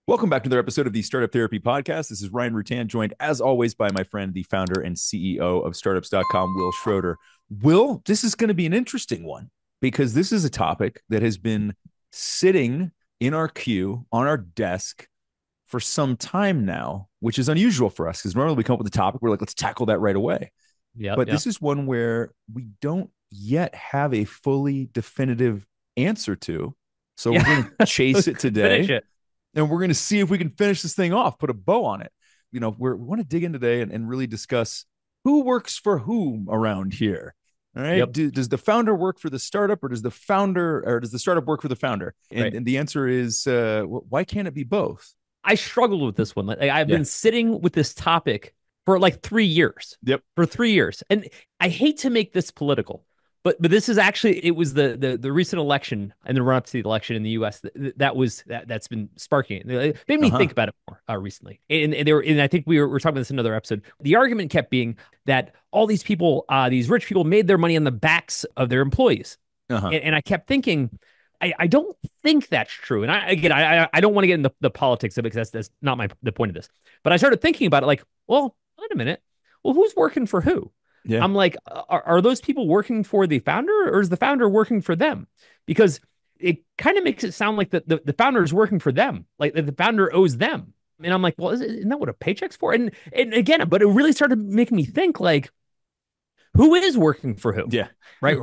Welcome back to another episode of the Startup Therapy Podcast. This is Ryan Rutan, joined as always by my friend, the founder and CEO of startups.com, Will Schroter. Will, this is going to be an interesting one because this is a topic that has been sitting in our queue on our desk for some time now, which is unusual for us because normally we come up with a topic, we're like, let's tackle that right away. But this is one where we don't yet have a fully definitive answer to. So we're going to chase it today. And we're going to see if we can finish this thing off, put a bow on it. We want to dig in today and really discuss who works for whom around here. All right. Does the founder work for the startup, or does the startup work for the founder? And the answer is, why can't it be both? I struggled with this one. I've been sitting with this topic for like 3 years. For 3 years. And I hate to make this political, but this is actually, it was the recent election and the run up to the election in the U.S. that's been sparking it. It made me think about it more recently. And I think we were talking about this in another episode. The argument kept being that all these people, these rich people, made their money on the backs of their employees. And I kept thinking, I don't think that's true. And I don't want to get into the politics of it because that's not the point of this. But I started thinking about it like, well, wait a minute. Well, who's working for who? Yeah. I'm like, are those people working for the founder, or is the founder working for them? Because it kind of makes it sound like the founder is working for them, like the founder owes them. And I'm like, well, isn't that what a paycheck's for? And again, but it really started making me think, like, who is working for who? Yeah. Right.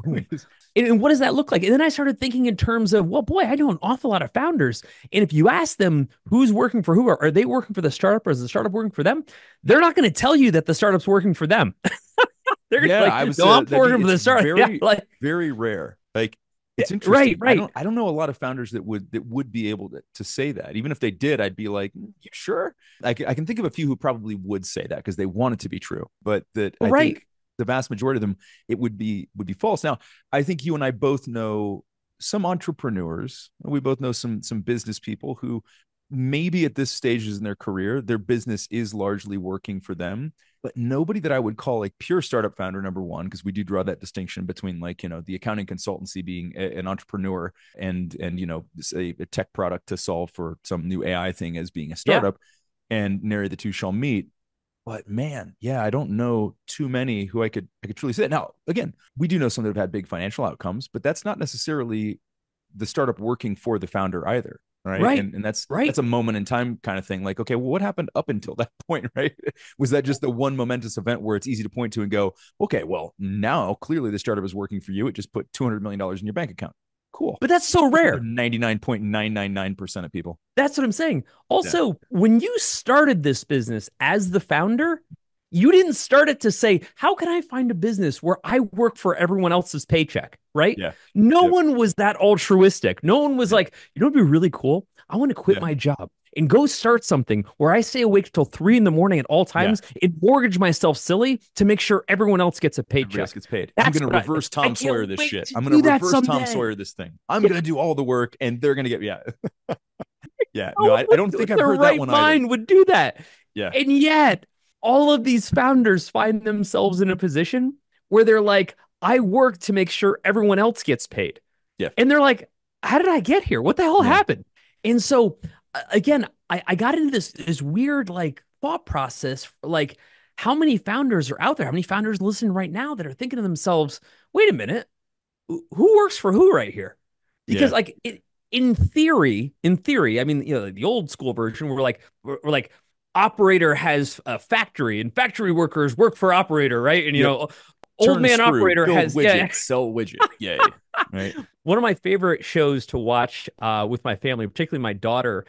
And what does that look like? And then I started thinking in terms of, well, boy, I know an awful lot of founders. And if you ask them who's working for who, are they working for the startup, or is the startup working for them? They're not going to tell you that the startup's working for them. They're I'm working for the startup. Very rare. Like, it's interesting. Right. I don't know a lot of founders that would be able to say that. Even if they did, I'd be like, you sure? I can think of a few who probably would say that because they want it to be true. But I think the vast majority of them, it would be false. Now, I think you and I both know some entrepreneurs. We both know some business people who maybe at this stages in their career, their business is largely working for them, but nobody that I would call like pure startup founder, number one, because we do draw that distinction between, like, the accounting consultancy being an entrepreneur and say a tech product to solve for some new AI thing as being a startup, and nary the two shall meet. But man, I don't know too many who I could truly say that. Now, again, we do know some that have had big financial outcomes, but that's not necessarily the startup working for the founder either. Right. And that's a moment in time kind of thing. Like, okay, well, what happened up until that point? Right. Was that just the one momentous event where it's easy to point to and go, okay, well, now clearly the startup is working for you. It just put $200 million in your bank account. Cool. But that's so rare. 99.999% of people. That's what I'm saying. Also, when you started this business as the founder, you didn't start it to say, how can I find a business where I work for everyone else's paycheck? Right. Yeah. No one was that altruistic. No one was like, it'd be really cool. I want to quit my job and go start something where I stay awake till 3 a.m. at all times and mortgage myself silly to make sure everyone else gets a paycheck. Everybody else gets paid. I'm going to reverse Tom Sawyer this shit. I'm going to reverse Tom Sawyer this thing. I'm going to do all the work and they're going to get, No, I don't think I've heard that one either. The right mind would do that. Yeah. And yet all of these founders find themselves in a position where they're like, I work to make sure everyone else gets paid. Yeah. And they're like, how did I get here? What the hell happened? And so again, I got into this weird like thought process, like, how many founders are out there? How many founders listening right now that are thinking to themselves, wait a minute, who works for who right here? Because in theory, I mean, the old school version, we're like operator has a factory and factory workers work for operator, right? And old man operator has widget, sell widget. Yay. Right. One of my favorite shows to watch with my family, particularly my daughter,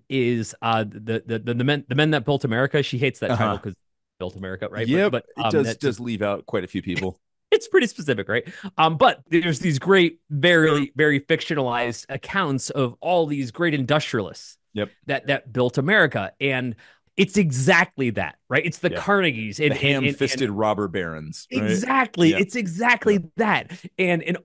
is the men that built America. She hates that title because built America, right? Yeah, but it does leave out quite a few people. It's pretty specific, right? But there's these great, very, very fictionalized accounts of all these great industrialists that built America. And it's exactly that, right? It's the Carnegies and the ham-fisted robber barons. Right? Exactly. Yeah. It's exactly that. And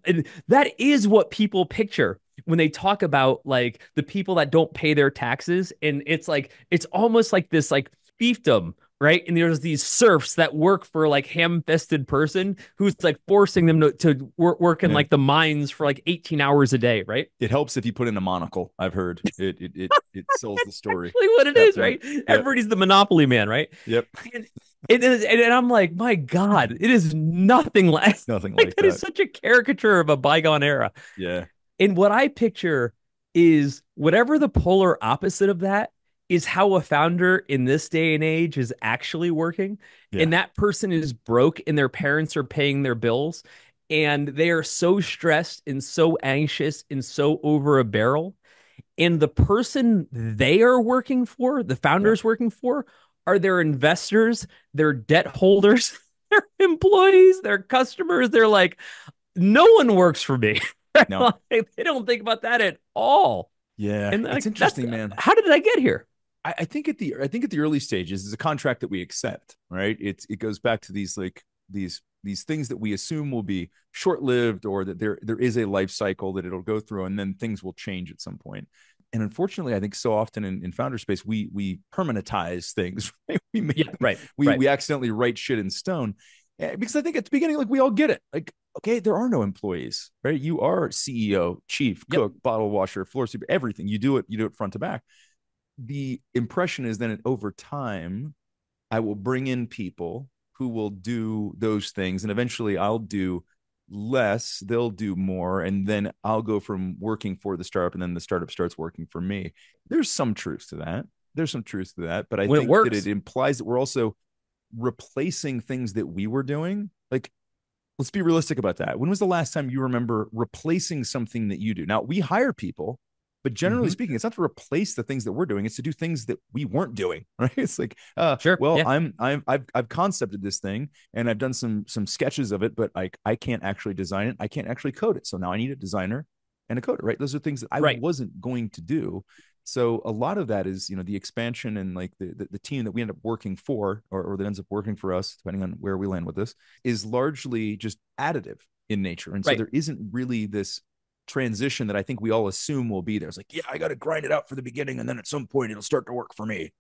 that is what people picture when they talk about like the people that don't pay their taxes. And it's like, it's almost like this like fiefdom right? And there's these serfs that work for like ham-fisted person who's like forcing them to work in like the mines for like 18 hours a day, right? It helps if you put in a monocle. I've heard it sells the story. Actually what it is, right? Yep. Everybody's the monopoly man, right? Yep. And I'm like, my God, it is nothing like that. That is such a caricature of a bygone era. Yeah. And what I picture is whatever the polar opposite of that is how a founder in this day and age is actually working. Yeah. And that person is broke and their parents are paying their bills. And they are so stressed and so anxious and so over a barrel. And the person they are working for, the founders working for, are their investors, their debt holders, their employees, their customers. They're like, no one works for me. No. Like, they don't think about that at all. Yeah, and it's interesting, man. How did I get here? I think at the early stages is a contract that we accept, right? It goes back to these things that we assume will be short-lived, or that there is a life cycle that it'll go through, and then things will change at some point. And unfortunately, I think so often in founder space, we permanentize things. Right? We accidentally write shit in stone, because I think at the beginning, like, we all get it. Like, okay, there are no employees, right? You are CEO, chief, cook, bottle washer, floor sweeper, everything. You do it front to back. The impression is then over time, I will bring in people who will do those things, and eventually I'll do less, they'll do more, and then I'll go from working for the startup, and then the startup starts working for me. There's some truth to that. But I think that it implies that we're also replacing things that we were doing. Like, let's be realistic about that. When was the last time you remember replacing something that you do? Now, we hire people, but generally speaking, it's not to replace the things that we're doing. It's to do things that we weren't doing, right? It's like, sure. Well, yeah. I've concepted this thing, and I've done some sketches of it, but I can't actually design it. I can't actually code it. So now I need a designer and a coder, right? Those are things that I wasn't going to do. So a lot of that is, the expansion and like the team that we end up working for, or that ends up working for us, depending on where we land with this, is largely just additive in nature. And so there isn't really this transition that I think we all assume will be there. It's like, yeah, I got to grind it out for the beginning, and then at some point it'll start to work for me.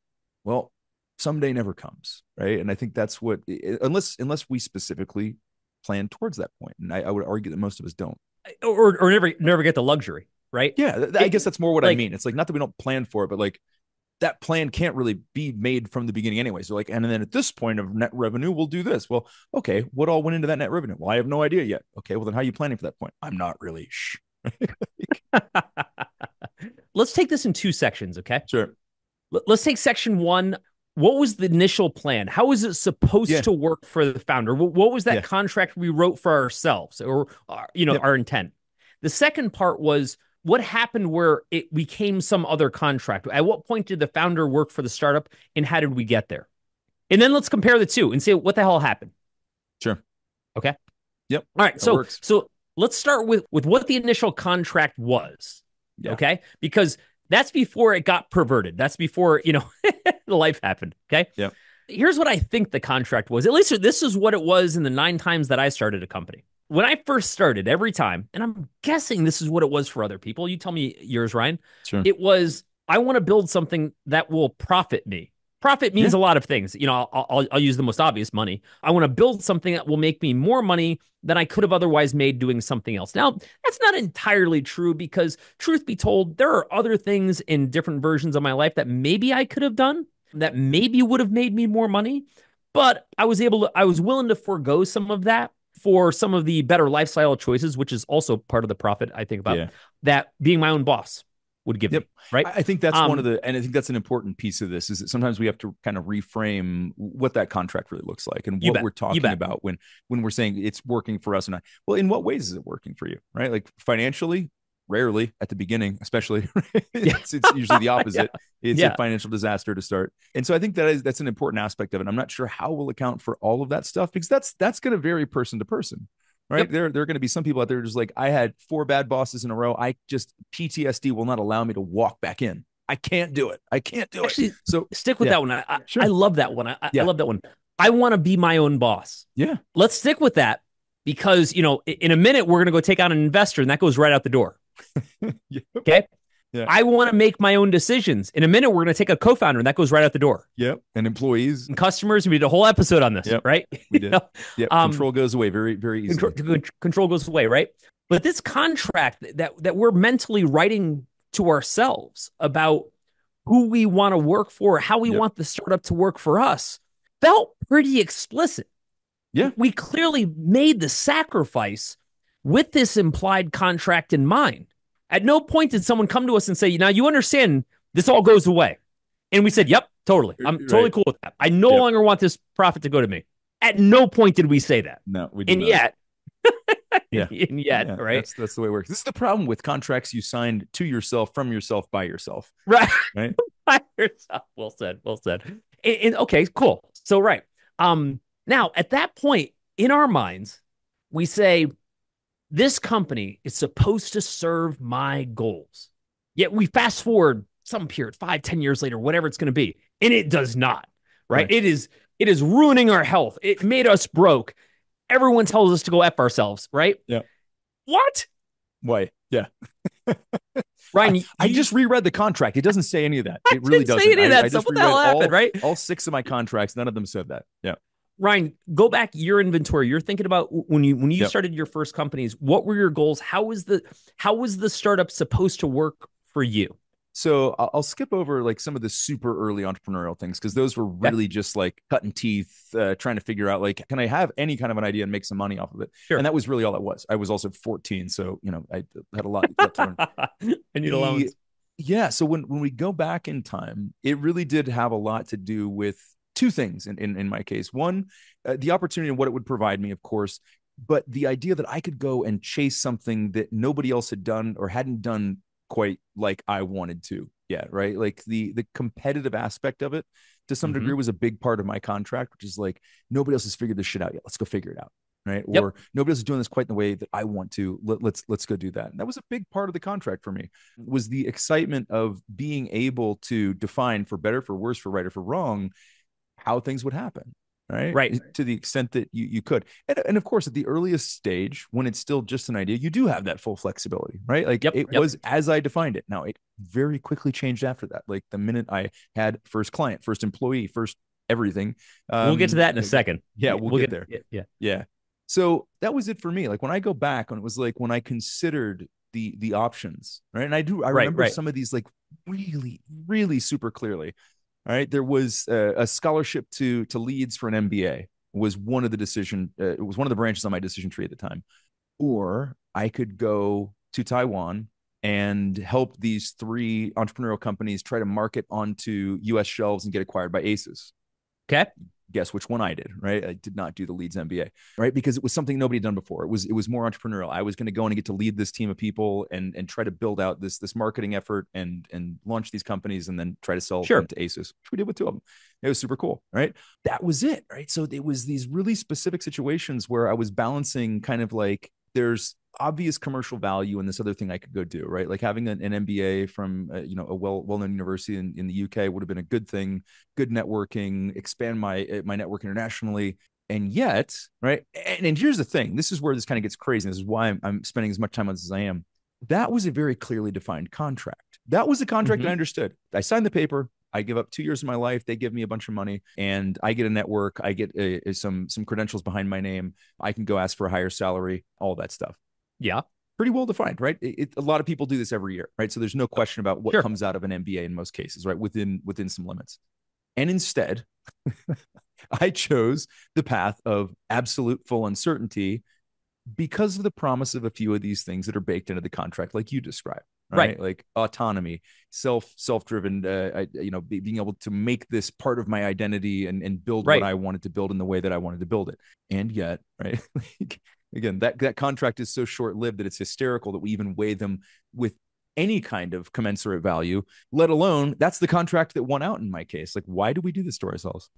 Well, someday never comes, right? And I think that's what, unless we specifically plan towards that point. And I would argue that most of us don't. Or never get the luxury. Right? Yeah, I guess that's more what I mean. It's like, not that we don't plan for it, but like, that plan can't really be made from the beginning anyway. So like, and then at this point of net revenue, we'll do this. Well, okay, what all went into that net revenue? Well, I have no idea yet. Okay, well then how are you planning for that point? I'm not really sure. Let's take this in two sections, okay? Sure. Let's take section one. What was the initial plan? How was it supposed to work for the founder? What was that contract we wrote for ourselves, or our intent? The second part was, what happened where it became some other contract? At what point did the founder work for the startup, and how did we get there? And then let's compare the two and see what the hell happened. Sure. Okay. Yep. All right. So let's start with what the initial contract was. Yeah. Okay. Because that's before it got perverted. That's before, the life happened. Okay. Yeah. Here's what I think the contract was. At least this is what it was in the 9 times that I started a company. When I first started, every time, and I'm guessing this is what it was for other people. You tell me yours, Ryan. Sure. It was, I want to build something that will profit me. Profit means a lot of things. I'll use the most obvious, money. I want to build something that will make me more money than I could have otherwise made doing something else. Now, that's not entirely true, because truth be told, there are other things in different versions of my life that maybe I could have done that maybe would have made me more money. But I was willing to forego some of that for some of the better lifestyle choices, which is also part of the profit I think about, that being my own boss would give me, right? I think that's and I think that's an important piece of this, is that sometimes we have to kind of reframe what that contract really looks like, and what we're talking about when we're saying it's working for us. And well, in what ways is it working for you, right? Like, financially, rarely at the beginning, especially. It's usually the opposite. It's a financial disaster to start. And so I think that's an important aspect of it. I'm not sure how we'll account for all of that stuff, because that's going to vary person to person, right? There are going to be some people out there just like, I had 4 bad bosses in a row. PTSD will not allow me to walk back in. I can't do it. Actually, so stick with that one. I love that one. I love that one. I want to be my own boss. Yeah. Let's stick with that, because, in a minute, we're going to go take on an investor, and that goes right out the door. Okay. I want to make my own decisions. In a minute, we're going to take a co-founder, and that goes right out the door. Yep. And employees and customers. We did a whole episode on this, right? We did. Yep. Control goes away very, very easily. Control goes away, right? But this contract that we're mentally writing to ourselves about who we want to work for, how we want the startup to work for us, felt pretty explicit. Yeah. We clearly made the sacrifice with this implied contract in mind. At no point did someone come to us and say, now you understand this all goes away. And we said, yep, totally. I'm totally cool with that. I no longer want this profit to go to me. At no point did we say that. No, we didn't. And yet, right? That's the way it works. This is the problem with contracts you signed to yourself, from yourself, by yourself. Right. Right. By yourself. Well said. Well said. And okay, cool. So, right. Now, at that point in our minds, we say, this company is supposed to serve my goals. Yet we fast forward some period, 5-10 years later, whatever it's going to be, and it does not, right? It is ruining our health. It made us broke. Everyone tells us to go F ourselves, right? Yeah. What? Why? Yeah. Ryan, I just reread the contract. It doesn't say any of that. It really doesn't. Say any of that stuff. What the hell happened, right? All 6 of my contracts, none of them said that. Yeah. Ryan, go back your inventory. You're thinking about when you started your first companies. What were your goals? How was the startup supposed to work for you? So I'll skip over like some of the super early entrepreneurial things, because those were really just like cutting teeth, trying to figure out like, can I have any kind of an idea and make some money off of it? Sure. And that was really all it was. I was also 14, so I had a lot to learn. And you loans. Yeah. So when we go back in time, it really did have a lot to do with 2 things in my case. One, the opportunity and what it would provide me, of course, but the idea that I could go and chase something that nobody else had done or hadn't done quite like I wanted to yet, right? Like the competitive aspect of it to some degree was a big part of my contract, which is like, nobody else has figured this shit out yet. Let's go figure it out. Right. Or nobody else is doing this quite in the way that I want to. Let's go do that. And that was a big part of the contract for me, was the excitement of being able to define, for better, for worse, for right, or for wrong, how things would happen. Right. To the extent that you could. And of course, at the earliest stage, when it's still just an idea, you do have that full flexibility, right? Like it was as I defined it. Now, it very quickly changed after that. Like the minute I had first client, first employee, first everything. We'll get to that in a second. Yeah, we'll get there. Yeah. So that was it for me. Like when I go back, and it was like when I considered the options, right? And I remember some of these like really, really super clearly. All right. There was a scholarship to Leeds for an MBA was one of the decision. It was one of the branches on my decision tree at the time. Or I could go to Taiwan and help these 3 entrepreneurial companies try to market onto US shelves and get acquired by Aces. Okay. Guess which one I did, right? I did not do the Leeds MBA, right? Because it was something nobody had done before. It was more entrepreneurial. I was going to go in and get to lead this team of people and try to build out this marketing effort and launch these companies and then try to sell them to Aces, which we did with 2 of them. It was super cool, right? That was it, right? So it was these really specific situations where I was balancing kind of like, there's obvious commercial value in this other thing I could go do, right? Like having an MBA from a well-known university in the UK would have been a good thing, good networking, expand my network internationally. And yet, right? And here's the thing, this is where this kind of gets crazy. This is why I'm spending as much time on this as I am. That was a very clearly defined contract. That was a contract I understood. I signed the paper. I give up 2 years of my life. They give me a bunch of money and I get a network. I get some credentials behind my name. I can go ask for a higher salary, all that stuff. Yeah. Pretty well defined, right? A lot of people do this every year, right? So there's no question about what comes out of an MBA in most cases, right? Within some limits. And instead, I chose the path of absolute full uncertainty because of the promise of a few of these things that are baked into the contract, like you described, right? Like autonomy, self-driven, being able to make this part of my identity and build what I wanted to build in the way that I wanted to build it. And yet, right? Again, that contract is so short-lived that it's hysterical that we even weigh them with any kind of commensurate value, let alone that's the contract that won out in my case. Like, why do we do this to ourselves?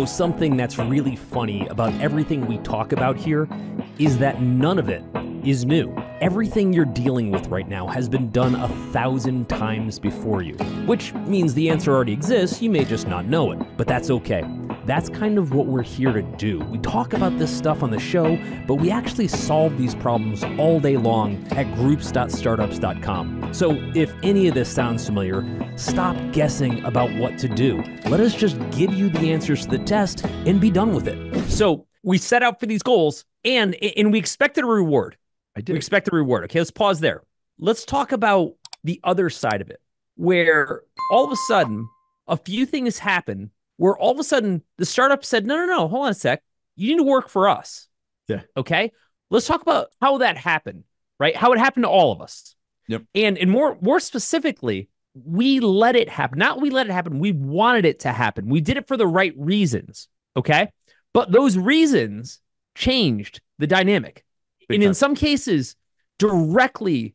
Something that's really funny about everything we talk about here is that none of it is new. Everything you're dealing with right now has been done 1,000 times before you, which means the answer already exists. You may just not know it, but that's okay. That's kind of what we're here to do. We talk about this stuff on the show, but we actually solve these problems all day long at groups.startups.com. So if any of this sounds familiar, stop guessing about what to do. Let us just give you the answers to the test and be done with it. So we set out for these goals and we expected a reward. We expected a reward. Okay, let's pause there. Let's talk about the other side of it, where all of a sudden a few things happen where all of a sudden the startup said, no, hold on a sec. You need to work for us. Yeah. Okay. Let's talk about how that happened, right? How it happened to all of us. Yep. And more specifically, we let it happen. Not we let it happen. We wanted it to happen. We did it for the right reasons. Okay. But those reasons changed the dynamic. And in some cases, directly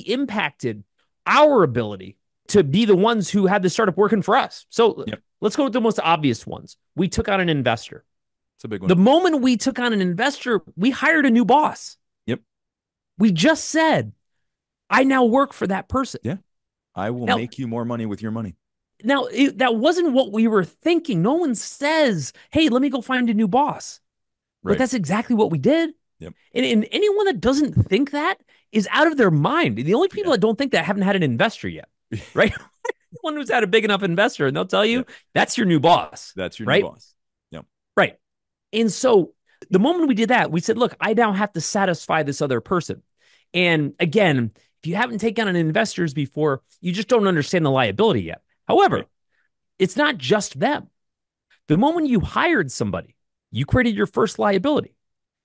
impacted our ability to be the ones who had the startup working for us. So let's go with the most obvious ones. We took on an investor. It's a big one. The moment we took on an investor, we hired a new boss. Yep. We just said, I now work for that person. Yeah. I will make you more money with your money. Now, that wasn't what we were thinking. No one says, hey, let me go find a new boss. Right. But that's exactly what we did. Yep. And anyone that doesn't think that is out of their mind. The only people that don't think that haven't had an investor yet. Right? One who's had a big enough investor, and they'll tell you that's your new boss. That's your new boss. Yep. Right. And so the moment we did that, we said, look, I now have to satisfy this other person. And again, if you haven't taken on investors before, you just don't understand the liability yet. However, it's not just them. The moment you hired somebody, you created your first liability.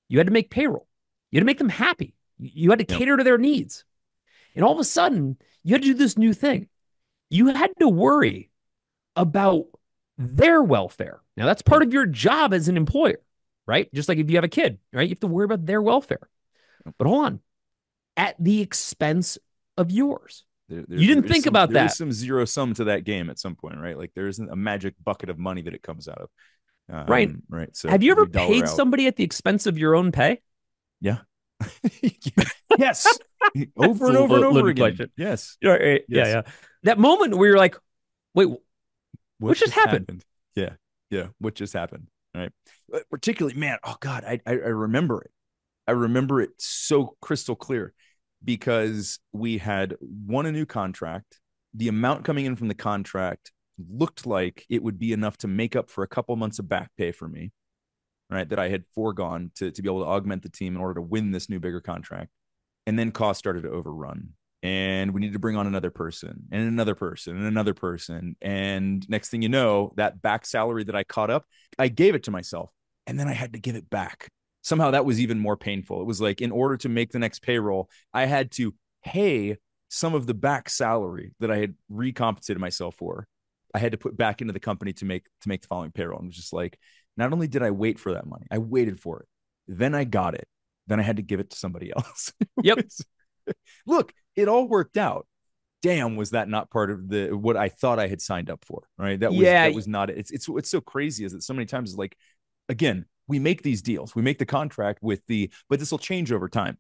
You had to make payroll. You had to make them happy. You had to cater to their needs. And all of a sudden, you had to do this new thing. You had to worry about their welfare. Now, that's part of your job as an employer, right? Just like if you have a kid, right? You have to worry about their welfare. But hold on. At the expense of yours. You didn't think about that. There's some zero sum to that game at some point, right? Like there isn't a magic bucket of money that it comes out of. Right. So have you ever paid somebody at the expense of your own pay? Yeah. Yes. Over and over again. Question. Yes. Right. Yeah. That moment where you're like, wait, what just happened? Yeah. What just happened? Right. Particularly, man, oh God, I remember it. I remember it so crystal clear because we had won a new contract. The amount coming in from the contract looked like it would be enough to make up for a couple months of back pay for me, right? That I had foregone to be able to augment the team in order to win this new bigger contract. And then costs started to overrun. And we needed to bring on another person and another person and another person. And next thing you know, that back salary that I caught up, I gave it to myself. And then I had to give it back. Somehow that was even more painful. It was like, in order to make the next payroll, I had to pay some of the back salary that I had recompensated myself for. I had to put back into the company to make the following payroll. And it was just like, not only did I wait for that money, I waited for it. Then I got it. Then I had to give it to somebody else. Yep. Look, it all worked out. Damn, was that not part of what I thought I had signed up for? Right. That was not it. It's so crazy is that so many times it's like, again, we make these deals, we make the contract but this will change over time.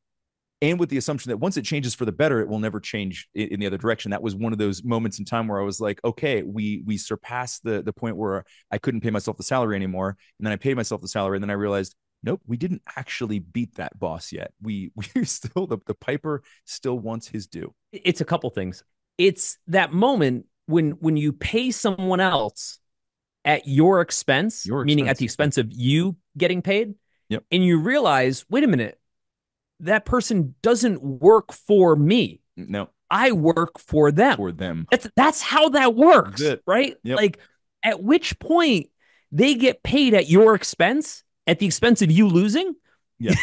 And with the assumption that once it changes for the better, it will never change in the other direction. That was one of those moments in time where I was like, okay, we surpassed the point where I couldn't pay myself the salary anymore. And then I paid myself the salary. And then I realized, nope, we didn't actually beat that boss yet. We're still, the piper still wants his due. It's a couple things. It's that moment when you pay someone else at your expense, meaning at the expense of you getting paid. Yep. And you realize, wait a minute, that person doesn't work for me. No, I work for them. For them. That's how that works, right? Yep. Like, at which point they get paid at your expense, at the expense of you losing. Yeah.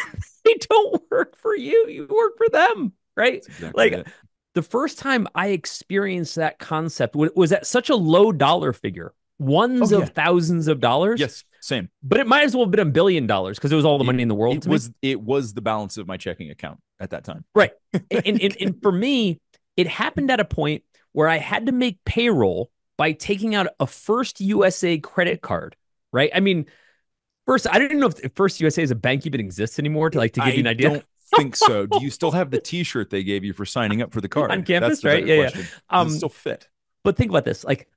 They don't work for you. You work for them, right? Exactly like the first time I experienced that concept was at such a low dollar figure. Ones of thousands of dollars. Yes, same. But it might as well have been $1 billion because it was all the money in the world. It was the balance of my checking account at that time. Right. and for me, it happened at a point where I had to make payroll by taking out a First USA credit card. Right. I mean, first, I didn't know if First USA is a bank even exists anymore to give you an idea. I don't think so. Do you still have the T-shirt they gave you for signing up for the card on campus? Right. Yeah. Does it still fit? But think about this. Like,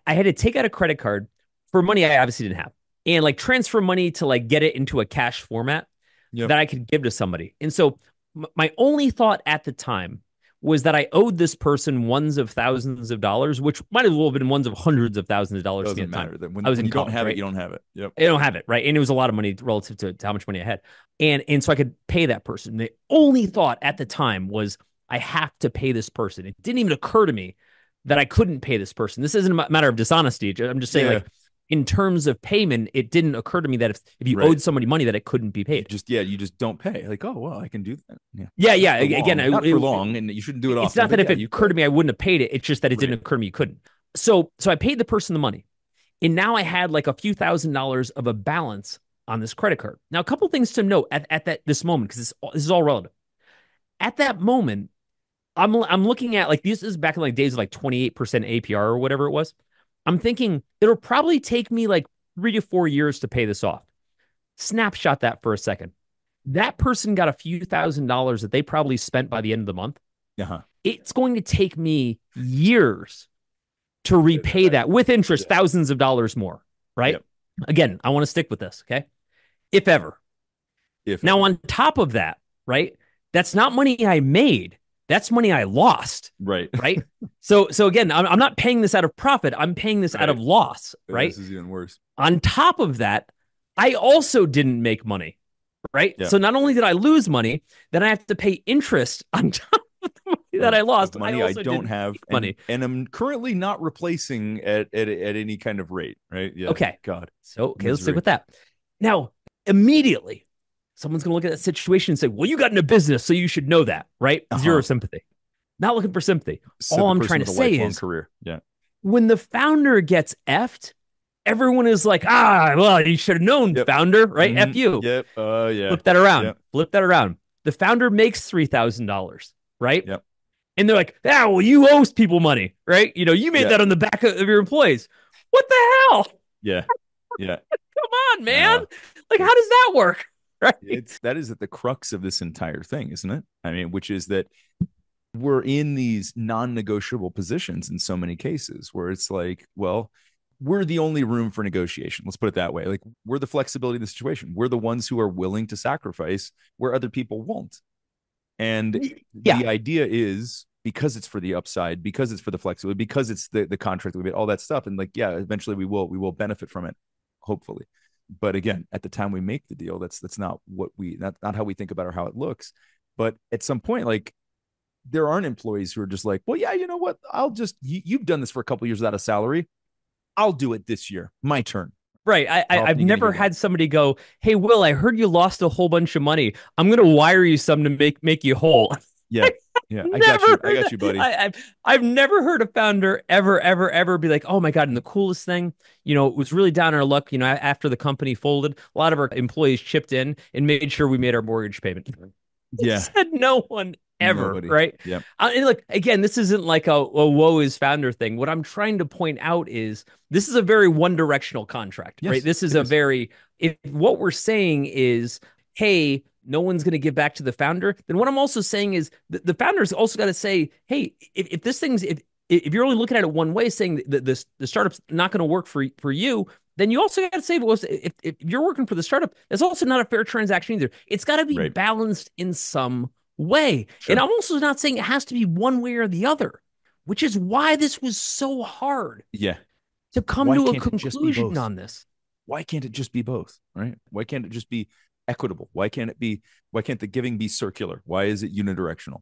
I had to take out a credit card for money I obviously didn't have. and like transfer money to like get it into a cash format that I could give to somebody. And so my only thought at the time was that I owed this person ones of thousands of dollars, which might as well have been ones of hundreds of thousands of dollars. Doesn't matter. I was in you college, don't have right? it, you don't have it. Yep. I don't have it, right? And it was a lot of money relative to how much money I had. And so I could pay that person. The only thought at the time was I have to pay this person. It didn't even occur to me that I couldn't pay this person. This isn't a matter of dishonesty. I'm just saying, like, in terms of payment, it didn't occur to me that if you owed somebody money that it couldn't be paid. You just don't pay. Like, oh, well, I can do that. Yeah. Again, not for long, and you shouldn't do it often. It's not that if it occurred to me, I wouldn't have paid it. It's just that it didn't occur to me you couldn't. So I paid the person the money. And now I had like a few $1,000s of a balance on this credit card. Now, a couple things to note at this moment, because this is all relative. At that moment, I'm looking at like this is back in like days of like 28% APR or whatever it was. I'm thinking it'll probably take me like 3 to 4 years to pay this off. Snapshot that for a second. That person got a few $1,000s that they probably spent by the end of the month. It's going to take me years to repay that with interest, thousands of dollars more, right? Again, I want to stick with this, okay? If ever. Now, on top of that, right, that's not money I made. That's money I lost. Right. So again, I'm not paying this out of profit. I'm paying this out of loss, right? This is even worse. On top of that, I also didn't make money, right? So not only did I lose money, then I have to pay interest on top of the money that I lost. Money I don't have money. And I'm currently not replacing at any kind of rate, right? Yeah. Okay. God. So, let's stick with that. Now, immediately, someone's going to look at that situation and say, well, you got into business, so you should know that, right? Zero sympathy. Not looking for sympathy. All I'm trying to say is when the founder gets effed, everyone is like, well, you should have known, founder, right? F you. Flip that around. The founder makes $3,000, right? And they're like, well, you owe people money, right? You made that on the back of your employees. What the hell? Come on, man. Like, how does that work? Right. That is at the crux of this entire thing, isn't it? I mean, which is that we're in these non-negotiable positions in so many cases where it's like, well, we're the only room for negotiation. Let's put it that way. Like, we're the flexibility of the situation. We're the ones who are willing to sacrifice where other people won't. And the idea is, because it's for the upside, because it's for the flexibility, because it's the contract that we made, all that stuff. And like, eventually we will benefit from it, hopefully. But again, at the time we make the deal, that's not what not how we think about or how it looks. But at some point, like, there aren't employees who are just like, well, you know what? You've done this for a couple of years without a salary. I'll do it this year. My turn. Right. I've never had somebody go, hey, Will, I heard you lost a whole bunch of money. I'm going to wire you some to make you whole. Yeah. I got you, buddy. I've never heard a founder ever be like, oh my God. And the coolest thing, it was really down our luck. After the company folded, a lot of our employees chipped in and made sure we made our mortgage payment. Said no one ever. Nobody. Right. Yeah. And look, again, this isn't like a woe is founder thing. What I'm trying to point out is this is a very one directional contract, right? This is if what we're saying is, hey, no one's going to give back to the founder, then what I'm also saying is the founder's also got to say, hey, if this thing's, if you're only looking at it one way, saying that the startup's not going to work for you, then you also got to say, well, if you're working for the startup, that's also not a fair transaction either. It's got to be balanced in some way. Sure. And I'm also not saying it has to be one way or the other, which is why this was so hard. To come to a conclusion on this. Why can't it just be both? Right? Why can't it just be equitable? Why can't the giving be circular? Why is it unidirectional?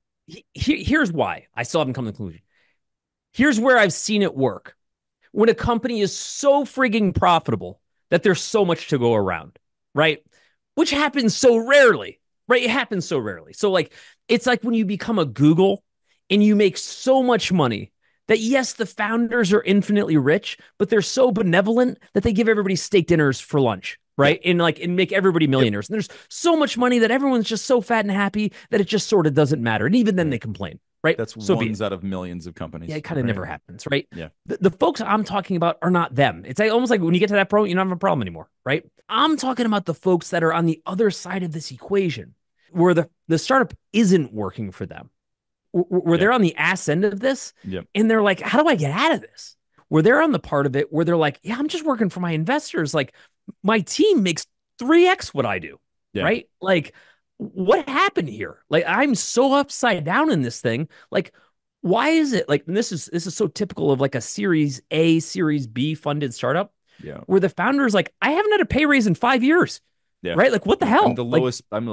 Here's why I still haven't come to the conclusion. Here's where I've seen it work. When a company is so frigging profitable that there's so much to go around, right? Which happens so rarely, right? It happens so rarely. So like, it's like when you become a Google and you make so much money that yes, the founders are infinitely rich, but they're so benevolent that they give everybody steak dinners for lunch. Right. And make everybody millionaires. And there's so much money that everyone's just so fat and happy that it just sort of doesn't matter. And even then they complain. Right. That's ones out of millions of companies. Yeah, it kind of never happens. Right. Yeah. The folks I'm talking about are not them. It's almost like when you get to that point, you don't have a problem anymore. Right. I'm talking about the folks that are on the other side of this equation where the startup isn't working for them, where they're on the ass end of this. And they're like, how do I get out of this? where they're on the part of it where they're like, yeah, I'm just working for my investors. Like my team makes 3x what I do. Yeah. Right. Like what happened here? Like I'm so upside down in this thing. Like, why is it like, and this is so typical of like a series A, series B funded startup. Yeah. Where the founder's like, I haven't had a pay raise in 5 years. Yeah. Right. Like what the hell? I'm the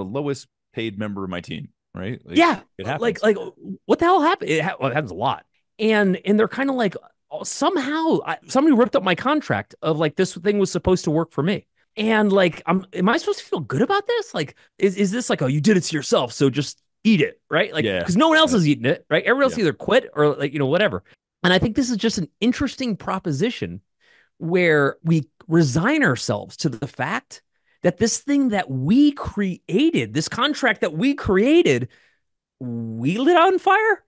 lowest paid member of my team. Right. Like, yeah. It happens. Like what the hell happened? It happens a lot. And they're kind of like, somehow somebody ripped up my contract of like, this thing was supposed to work for me. And like, am I supposed to feel good about this? Like, is this like, oh, you did it to yourself, so just eat it, right? Like, because no one else is eating it, right? Everyone else either quit or like, whatever. And I think this is just an interesting proposition where we resign ourselves to the fact that this thing that we created, this contract that we created, we lit on fire.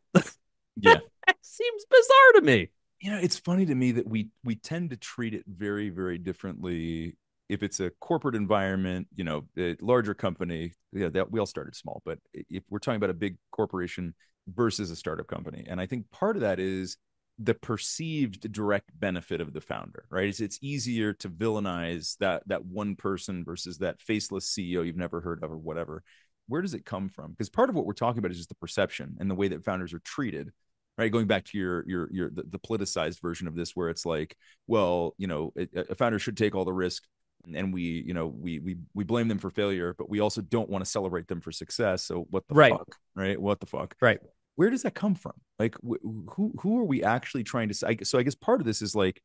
Yeah. That seems bizarre to me. It's funny to me that we tend to treat it very, very differently. If it's a corporate environment, a larger company, we all started small, but if we're talking about a big corporation versus a startup company, and I think part of that is the perceived direct benefit of the founder, right? It's easier to villainize that one person versus that faceless CEO you've never heard of or whatever. Where does it come from? Because part of what we're talking about is just the perception and the way that founders are treated. Right, going back to the politicized version of this, where it's like, well, a founder should take all the risk, and we blame them for failure, but we also don't want to celebrate them for success. So what the fuck, right? What the fuck, right? Where does that come from? Like, who are we actually trying to? So I guess part of this is like,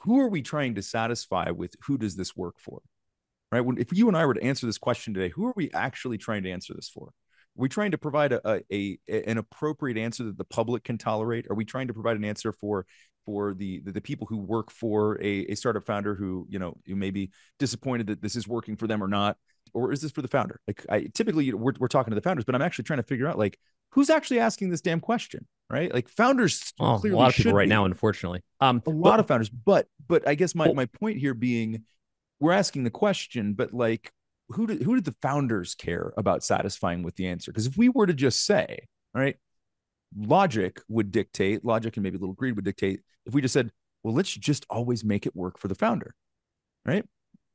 who are we trying to satisfy with? Who does this work for? Right? If you and I were to answer this question today, who are we actually trying to answer this for? Are we trying to provide an appropriate answer that the public can tolerate? Are we trying to provide an answer for the people who work for a startup founder who may be disappointed that this is working for them or not? Or is this for the founder? Like typically we're talking to the founders, but I'm actually trying to figure out like who's actually asking this damn question, right? Like founders clearly a lot of people right now, unfortunately. A lot of founders, but I guess my point here being, we're asking the question, but like, who did the founders care about satisfying with the answer? Because if we were to just say, all right, logic and maybe a little greed would dictate, if we just said, well, let's just always make it work for the founder, right?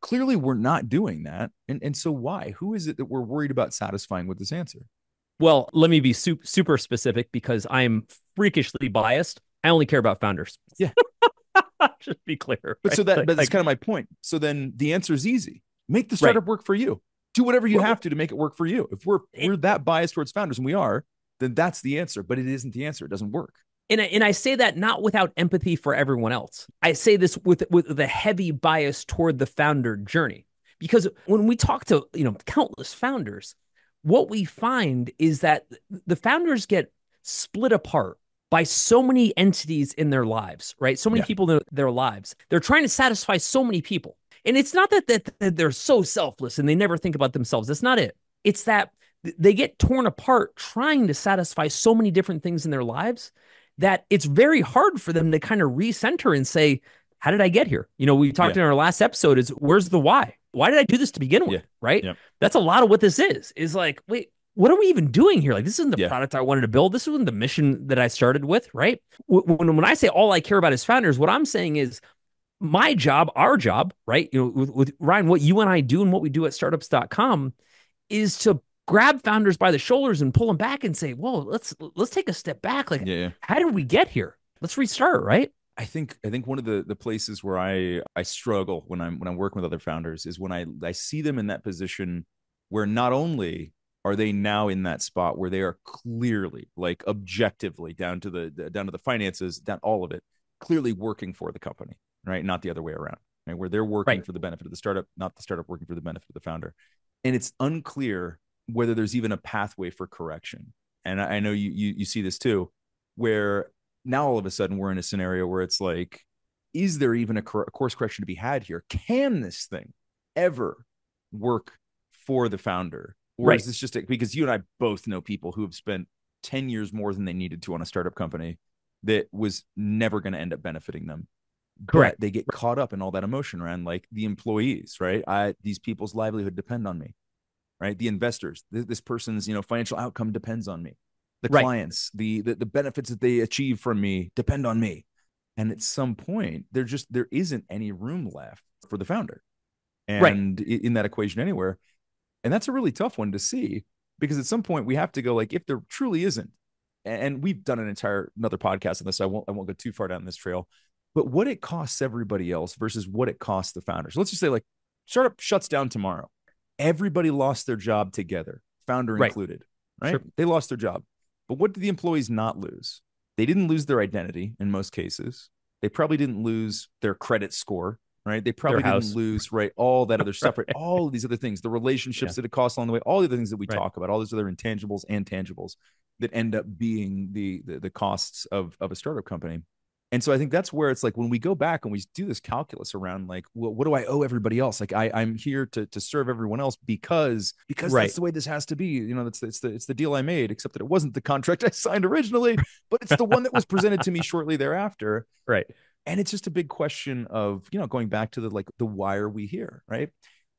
Clearly, we're not doing that. And so why? Who is it that we're worried about satisfying with this answer? Well, let me be super specific because I'm freakishly biased. I only care about founders. Yeah. Just be clear. But right? That's kind of my point. So then the answer is easy. Make the startup work for you. Do whatever you have to make it work for you. If we're that biased towards founders, and we are, then that's the answer. But it isn't the answer. It doesn't work. And I say that not without empathy for everyone else. I say this with the heavy bias toward the founder journey. Because when we talk to countless founders, what we find is that the founders get split apart by so many entities in their lives, right? So many people in their lives. They're trying to satisfy so many people. And it's not that they're so selfless and they never think about themselves. That's not it. It's that they get torn apart trying to satisfy so many different things in their lives that it's very hard for them to kind of recenter and say, how did I get here? We talked in our last episode is where's the why? Why did I do this to begin with? Right? Yeah. That's a lot of what this is like, wait, what are we even doing here? Like, this isn't the product I wanted to build. This isn't the mission that I started with, right? When I say all I care about is founders, what I'm saying is my job, our job, right? With Ryan, what you and I do and what we do at startups.com is to grab founders by the shoulders and pull them back and say, whoa, let's take a step back. Like, how did we get here? Let's restart, right? I think one of the places where I struggle when I'm working with other founders is when I see them in that position where not only are they now in that spot where they are clearly, like objectively down to the finances, down all of it, clearly working for the company, right? Not the other way around, right? Where they're working for the benefit of the startup, not the startup working for the benefit of the founder. And it's unclear whether there's even a pathway for correction. And I know you see this too, where now all of a sudden we're in a scenario where it's like, is there even a course correction to be had here? Can this thing ever work for the founder? Or is this just because you and I both know people who have spent 10 years more than they needed to on a startup company that was never going to end up benefiting them. Correct. But they get caught up in all that emotion around like the employees, right? These people's livelihood depend on me, right? The investors, this person's, financial outcome depends on me. The clients, the benefits that they achieve from me depend on me. And at some point, there isn't any room left for the founder and in that equation anywhere. And that's a really tough one to see, because at some point we have to go, like, if there truly isn't, and we've done another podcast on this, so I won't go too far down this trail, but what it costs everybody else versus what it costs the founders. So let's just say, like, startup shuts down tomorrow. Everybody lost their job together, founder included, right? Sure. They lost their job. But what did the employees not lose? They didn't lose their identity in most cases. They probably didn't lose their credit score, right? They probably didn't lose, all that other stuff, right? All of these other things, the relationships that it costs along the way, all the other things that we talk about, all those other intangibles and tangibles that end up being the costs of a startup company. And so I think that's where it's like, when we go back and we do this calculus around, like, well, what do I owe everybody else? Like, I'm here to serve everyone else because that's the way this has to be. You know, it's the deal I made, except that it wasn't the contract I signed originally, but it's the one that was presented to me shortly thereafter. Right. And it's just a big question of, going back to the why are we here, right?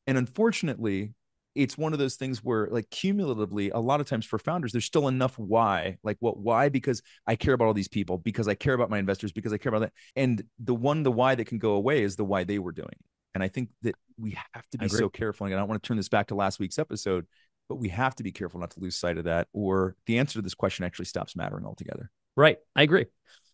And unfortunately, it's one of those things where, like, cumulatively, a lot of times for founders, there's still enough why. Like, why? Because I care about all these people, because I care about my investors, because I care about that. And the why that can go away is the why they were doing. And I think that we have to be so careful. And I don't want to turn this back to last week's episode, but we have to be careful not to lose sight of that, or the answer to this question actually stops mattering altogether. Right. I agree.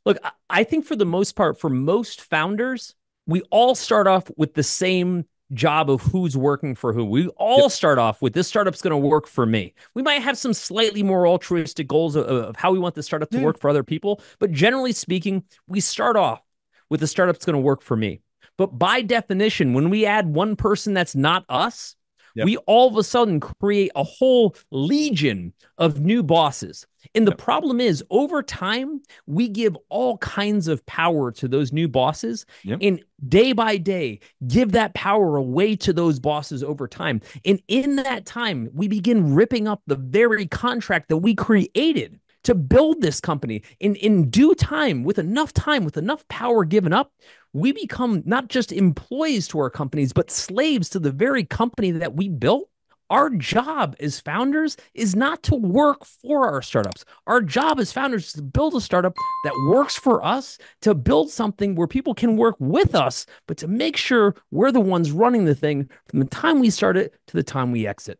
Look, I think for the most part, for most founders, we all start off with the same job of who's working for who. We all start off with, this startup's going to work for me. We might have some slightly more altruistic goals of how we want the startup to work for other people. But generally speaking, we start off with, the startup's going to work for me. But by definition, when we add one person that's not us, we all of a sudden create a whole legion of new bosses. And the problem is, over time, we give all kinds of power to those new bosses, and day by day, give that power away to those bosses over time. And in that time, we begin ripping up the very contract that we created to build this company. In due time, with enough power given up, we become not just employees to our companies, but slaves to the very company that we built. Our job as founders is not to work for our startups. Our job as founders is to build a startup that works for us, to build something where people can work with us, but to make sure we're the ones running the thing from the time we start it to the time we exit.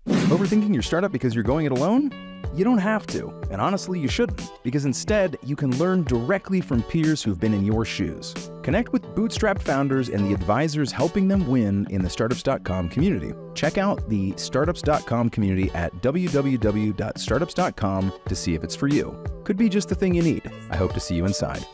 Overthinking your startup because you're going it alone? You don't have to, and honestly, you shouldn't, because instead, you can learn directly from peers who've been in your shoes. Connect with bootstrapped founders and the advisors helping them win in the Startups.com community. Check out the Startups.com community at www.startups.com to see if it's for you. Could be just the thing you need. I hope to see you inside.